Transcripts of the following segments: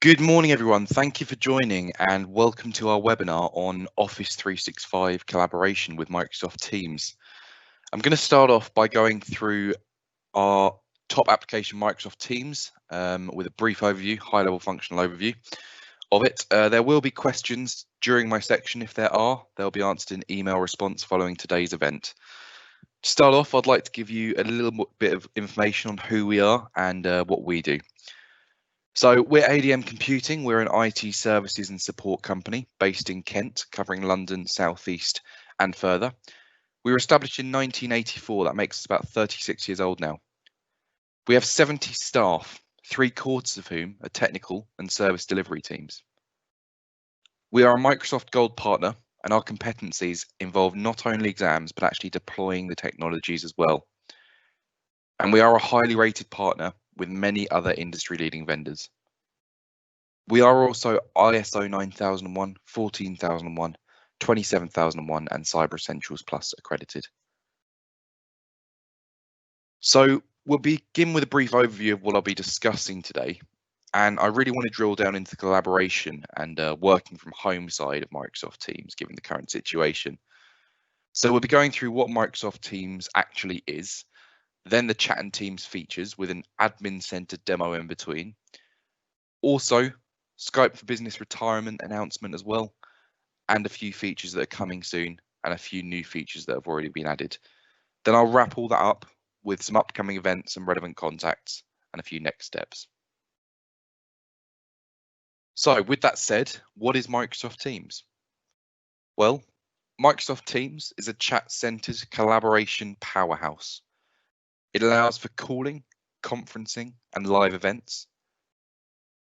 Good morning, everyone. Thank you for joining and welcome to our webinar on Office 365 collaboration with Microsoft Teams. I'm going to start off by going through our top application, Microsoft Teams, with a brief overview, high-level functional overview of it. There will be questions during my section. If there are, they'll be answered in email response following today's event. To start off, I'd like to give you a little bit of information on who we are and what we do. So we're ADM Computing. We're an IT services and support company based in Kent, covering London, South East and further. We were established in 1984. That makes us about 36 years old now. We have 70 staff, 3/4 of whom are technical and service delivery teams. We are a Microsoft Gold partner, and our competencies involve not only exams, but actually deploying the technologies as well. And we are a highly rated partner with many other industry-leading vendors. We are also ISO 9001, 14001, 27001 and Cyber Essentials Plus accredited. So we'll begin with a brief overview of what I'll be discussing today. And I really want to drill down into the collaboration and working from home side of Microsoft Teams, given the current situation. So we'll be going through what Microsoft Teams actually is, then the chat and Teams features with an admin-centered demo in between. Also, Skype for Business retirement announcement as well, and a few features that are coming soon and a few new features that have already been added. Then I'll wrap all that up with some upcoming events and relevant contacts and a few next steps. So with that said, what is Microsoft Teams? Well, Microsoft Teams is a chat-centered collaboration powerhouse. It allows for calling, conferencing, and live events.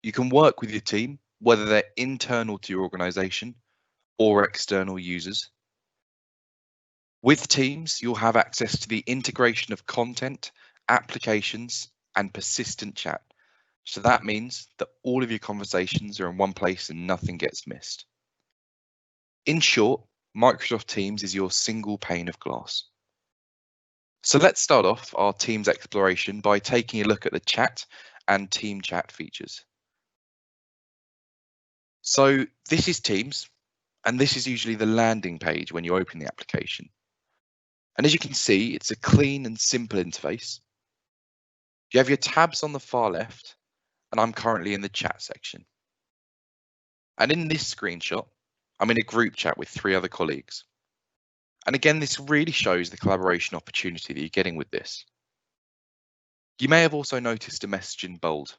You can work with your team, whether they're internal to your organization or external users. With Teams, you'll have access to the integration of content, applications, and persistent chat. So that means that all of your conversations are in one place and nothing gets missed. In short, Microsoft Teams is your single pane of glass. So let's start off our Teams exploration by taking a look at the chat and team chat features. So this is Teams, and this is usually the landing page when you open the application. And as you can see, it's a clean and simple interface. You have your tabs on the far left, and I'm currently in the chat section. And in this screenshot, I'm in a group chat with 3 other colleagues. And again, this really shows the collaboration opportunity that you're getting with this. You may have also noticed a message in bold.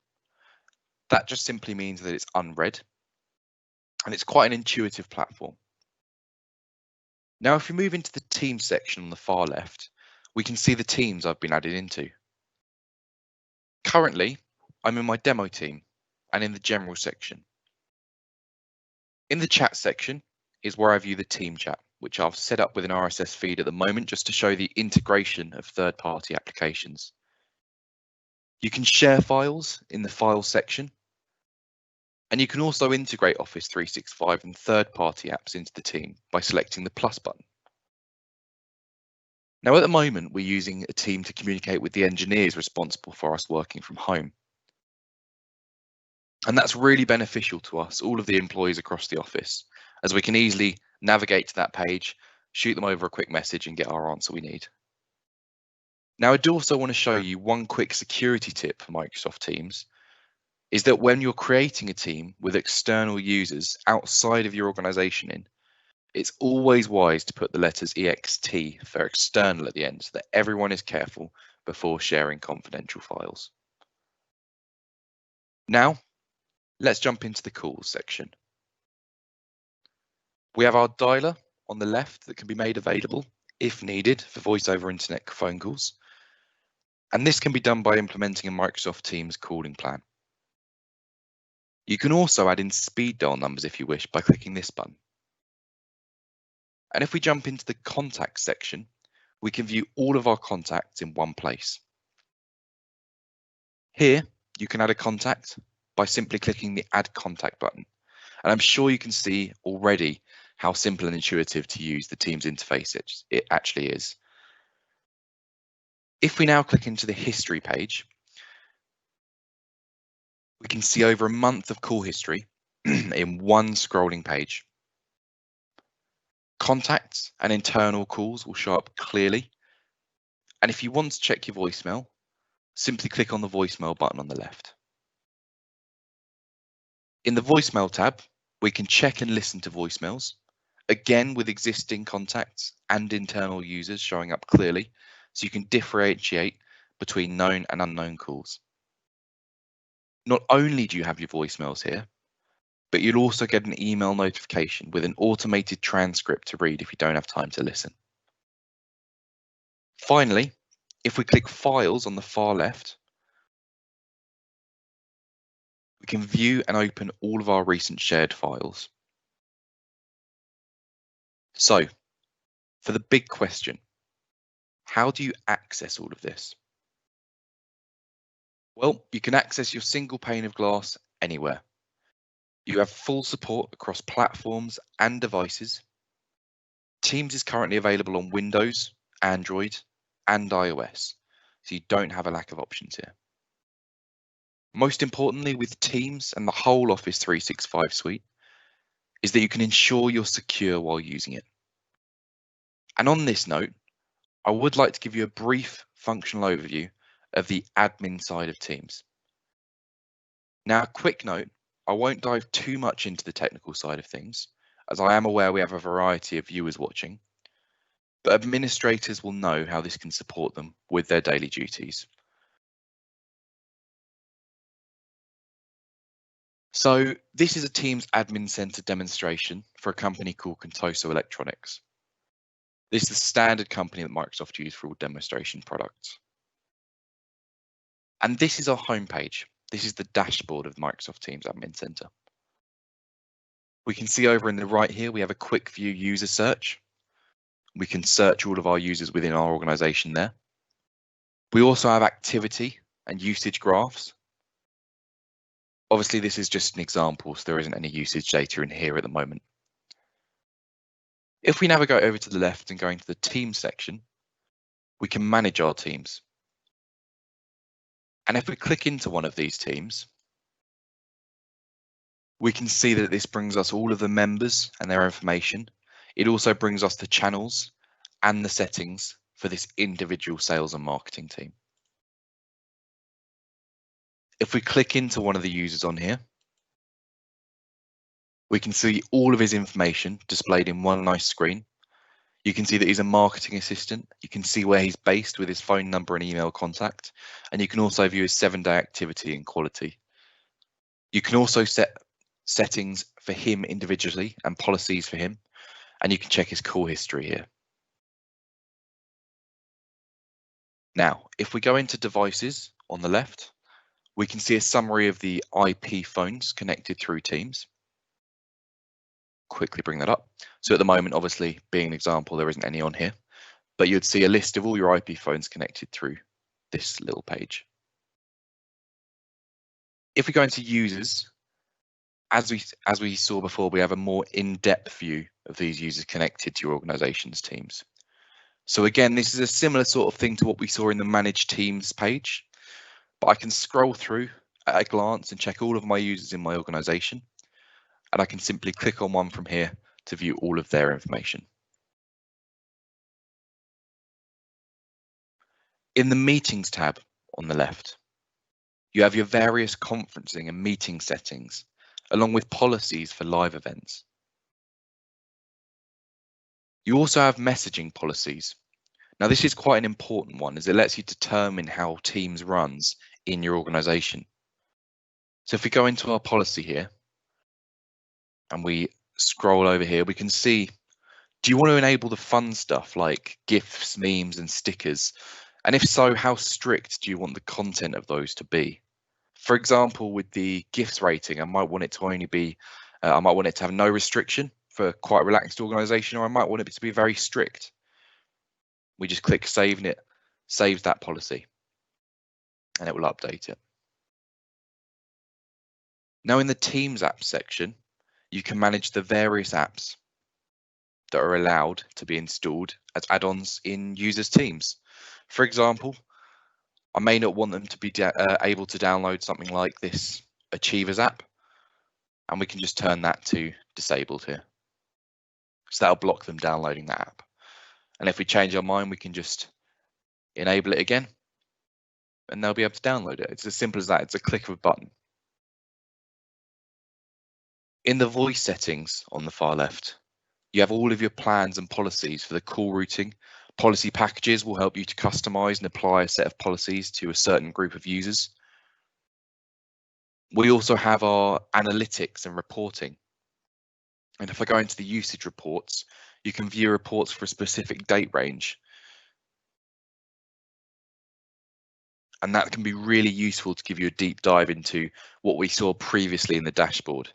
That just simply means that it's unread, and it's quite an intuitive platform. Now, if we move into the Teams section on the far left, we can see the teams I've been added into. Currently, I'm in my demo team and in the general section. In the chat section is where I view the team chat, which I've set up with an RSS feed at the moment just to show the integration of third-party applications. You can share files in the Files section, and you can also integrate Office 365 and third-party apps into the team by selecting the plus button. Now, at the moment, we're using a team to communicate with the engineers responsible for us working from home. And that's really beneficial to us, all of the employees across the office, as we can easily navigate to that page, shoot them over a quick message and get our answer we need. Now, I do also want to show you one quick security tip for Microsoft Teams, is that when you're creating a team with external users outside of your organization it's always wise to put the letters EXT for external at the end so that everyone is careful before sharing confidential files. Now, let's jump into the calls section. We have our dialer on the left that can be made available if needed for voice over internet phone calls. And this can be done by implementing a Microsoft Teams calling plan. You can also add in speed dial numbers if you wish by clicking this button. And if we jump into the contacts section, we can view all of our contacts in one place. Here, you can add a contact by simply clicking the Add Contact button. And I'm sure you can see already how simple and intuitive to use the Teams interface it actually is. If we now click into the history page, We can see over a month of call history in one scrolling page. Contacts and internal calls will show up clearly. And if you want to check your voicemail, simply click on the voicemail button on the left. In the voicemail tab, we can check and listen to voicemails, again with existing contacts and internal users showing up clearly, so you can differentiate between known and unknown calls. Not only do you have your voicemails here, but you'll also get an email notification with an automated transcript to read if you don't have time to listen. Finally, if we click Files on the far left, we can view and open all of our recent shared files. So, for the big question, how do you access all of this? Well, you can access your single pane of glass anywhere. You have full support across platforms and devices. Teams is currently available on Windows, Android, and iOS, so you don't have a lack of options here. Most importantly, with Teams and the whole Office 365 suite, is that you can ensure you're secure while using it. And on this note, I would like to give you a brief functional overview of the admin side of Teams. Now, a quick note, I won't dive too much into the technical side of things, as I am aware we have a variety of viewers watching, but administrators will know how this can support them with their daily duties. So this is a Teams Admin Center demonstration for a company called Contoso Electronics. This is the standard company that Microsoft uses for all demonstration products. And this is our homepage. This is the dashboard of Microsoft Teams Admin Center. We can see over in the right here, we have a quick view user search. We can search all of our users within our organization there. We also have activity and usage graphs. Obviously, this is just an example, so there isn't any usage data in here at the moment. If we navigate over to the left and go into the Teams section, we can manage our teams. And if we click into one of these teams, we can see that this brings us all of the members and their information. It also brings us the channels and the settings for this individual sales and marketing team. If we click into one of the users on here, we can see all of his information displayed in one nice screen. You can see that he's a marketing assistant. You can see where he's based with his phone number and email contact. And you can also view his 7-day activity and quality. You can also set settings for him individually and policies for him. And you can check his call history here. Now, if we go into devices on the left, we can see a summary of the IP phones connected through Teams. Quickly bring that up. So at the moment, obviously, being an example, there isn't any on here, but you'd see a list of all your IP phones connected through this little page. If we go into users, as we saw before, we have a more in-depth view of these users connected to your organization's teams. So again, this is a similar sort of thing to what we saw in the Manage Teams page, but I can scroll through at a glance and check all of my users in my organization, and I can simply click on one from here to view all of their information. In the Meetings tab on the left, you have your various conferencing and meeting settings, along with policies for live events. You also have messaging policies. Now, this is quite an important one as it lets you determine how Teams runs in your organization. So if we go into our policy here and we scroll over here, we can see, do you want to enable the fun stuff like GIFs, memes, and stickers? And if so, how strict do you want the content of those to be? For example, with the GIFs rating, I might want it to only be, I might want it to have no restriction for quite a relaxed organization, or I might want it to be very strict. We just click save and it saves that policy and it will update it. Now in the Teams apps section, you can manage the various apps that are allowed to be installed as add-ons in users' teams. For example, I may not want them to be able to download something like this Achievers app, and we can just turn that to disabled here. So that'll block them downloading that app. And if we change our mind, we can just enable it again, and they'll be able to download it. It's as simple as that. It's a click of a button. In the voice settings on the far left, you have all of your plans and policies for the call routing. Policy packages will help you to customize and apply a set of policies to a certain group of users. We also have our analytics and reporting. And if I go into the usage reports, you can view reports for a specific date range. And that can be really useful to give you a deep dive into what we saw previously in the dashboard.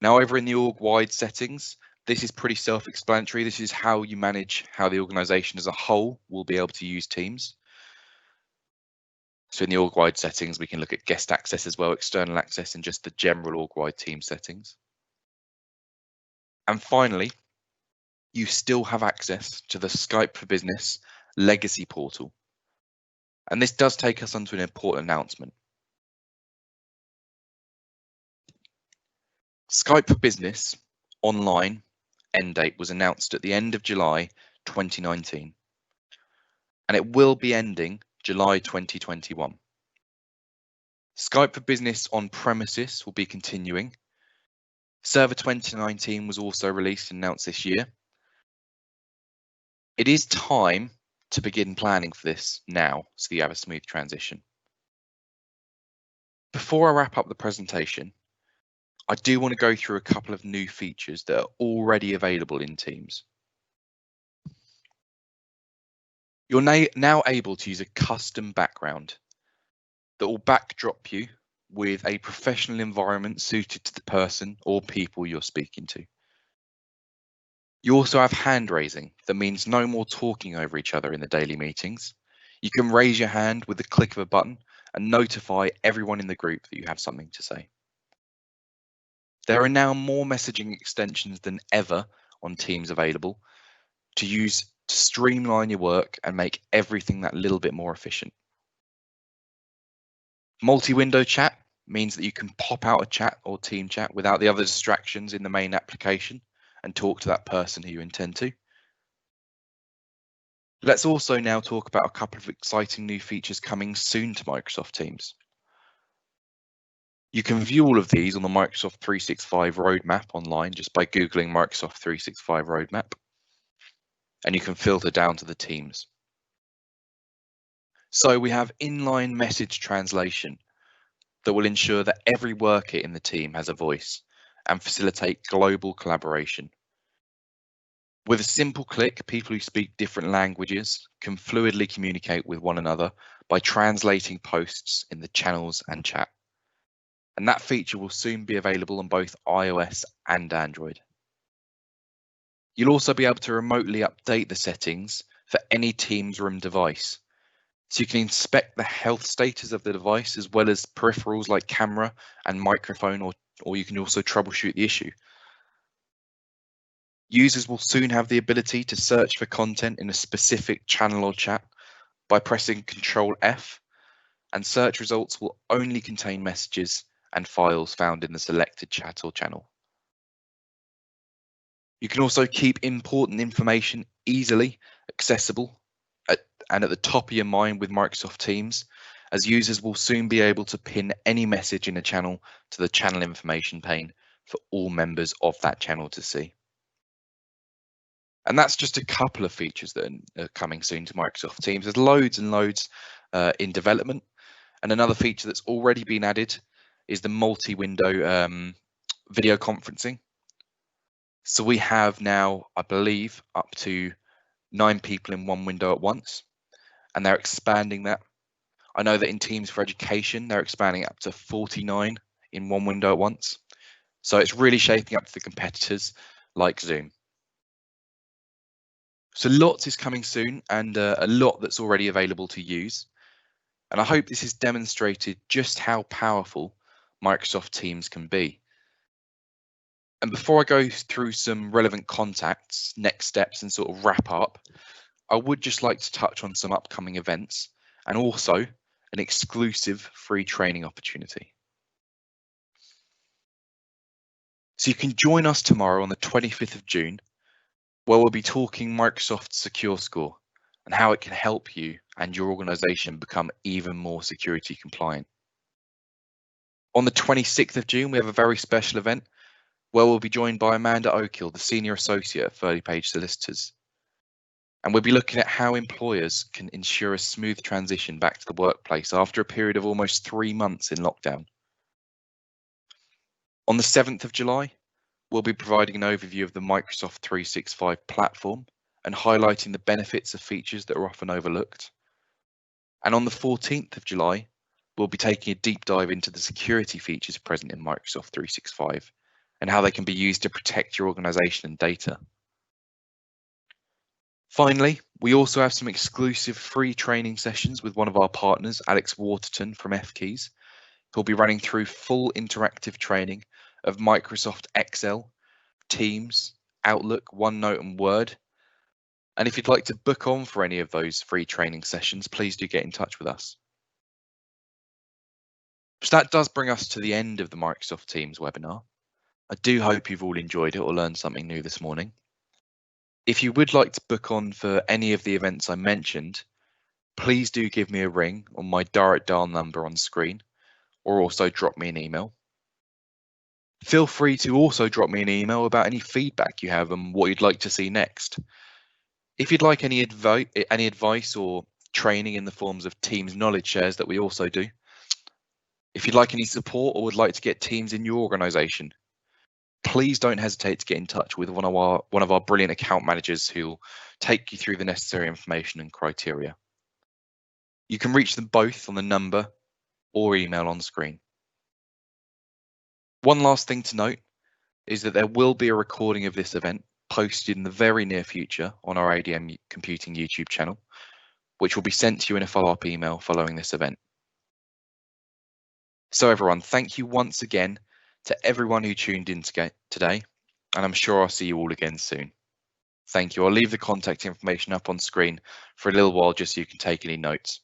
Now, over in the org-wide settings, this is pretty self-explanatory. This is how you manage how the organization as a whole will be able to use Teams. So in the org-wide settings, we can look at guest access as well, external access, and just the general org-wide team settings. And finally, you still have access to the Skype for Business legacy portal. And this does take us onto an important announcement. Skype for Business online end date was announced at the end of July 2019, and it will be ending July 2021. Skype for Business on premises will be continuing. Server 2019 was also released and announced this year. It is time to begin planning for this now, so you have a smooth transition. Before I wrap up the presentation, I do want to go through a couple of new features that are already available in Teams. You're now able to use a custom background that will backdrop you with a professional environment suited to the person or people you're speaking to. You also have hand raising. That means no more talking over each other in the daily meetings. You can raise your hand with the click of a button and notify everyone in the group that you have something to say. There are now more messaging extensions than ever on Teams available to use to streamline your work and make everything that little bit more efficient. Multi-window chat means that you can pop out a chat or team chat without the other distractions in the main application and talk to that person who you intend to. Let's also now talk about a couple of exciting new features coming soon to Microsoft Teams. You can view all of these on the Microsoft 365 roadmap online just by Googling Microsoft 365 roadmap, and you can filter down to the teams. So we have inline message translation that will ensure that every worker in the team has a voice and facilitate global collaboration. With a simple click, people who speak different languages can fluidly communicate with one another by translating posts in the channels and chat. And that feature will soon be available on both iOS and Android. You'll also be able to remotely update the settings for any Teams Room device. So you can inspect the health status of the device as well as peripherals like camera and microphone, or you can also troubleshoot the issue. Users will soon have the ability to search for content in a specific channel or chat by pressing Ctrl F, and search results will only contain messages and files found in the selected chat or channel. You can also keep important information easily accessible and at the top of your mind with Microsoft Teams, as users will soon be able to pin any message in a channel to the channel information pane for all members of that channel to see. And that's just a couple of features that are coming soon to Microsoft Teams. There's loads and loads in development. And another feature that's already been added is the multi-window video conferencing. So we have now, I believe, up to 9 people in one window at once, and they're expanding that. I know that in Teams for Education, they're expanding up to 49 in one window at once. So it's really shaping up to the competitors like Zoom. So lots is coming soon, and a lot that's already available to use. And I hope this has demonstrated just how powerful Microsoft Teams can be. And before I go through some relevant contacts, next steps, and sort of wrap up, I would just like to touch on some upcoming events and also an exclusive free training opportunity. So you can join us tomorrow on the 25th of June, where we'll be talking Microsoft Secure Score and how it can help you and your organization become even more security compliant. On the 26th of June, we have a very special event where we'll be joined by Amanda Oakhill, the Senior Associate at 30 Page Solicitors. And we'll be looking at how employers can ensure a smooth transition back to the workplace after a period of almost 3 months in lockdown. On the 7th of July, we'll be providing an overview of the Microsoft 365 platform and highlighting the benefits of features that are often overlooked. And on the 14th of July, we'll be taking a deep dive into the security features present in Microsoft 365 and how they can be used to protect your organization and data. Finally, we also have some exclusive free training sessions with one of our partners, Alex Waterton from F-Keys, who'll be running through full interactive training of Microsoft Excel, Teams, Outlook, OneNote and Word. And if you'd like to book on for any of those free training sessions, please do get in touch with us. So that does bring us to the end of the Microsoft Teams webinar. I do hope you've all enjoyed it or learned something new this morning. If you would like to book on for any of the events I mentioned, please do give me a ring on my direct dial number on screen, or also drop me an email. Feel free to also drop me an email about any feedback you have and what you'd like to see next. If you'd like any advice or training in the forms of Teams knowledge shares that we also do, if you'd like any support or would like to get Teams in your organization, please don't hesitate to get in touch with one of our brilliant account managers who'll take you through the necessary information and criteria. You can reach them both on the number or email on screen. One last thing to note is that there will be a recording of this event posted in the very near future on our ADM Computing YouTube channel, which will be sent to you in a follow-up email following this event. So everyone, thank you once again to everyone who tuned in today, and I'm sure I'll see you all again soon. Thank you. I'll leave the contact information up on screen for a little while just so you can take any notes.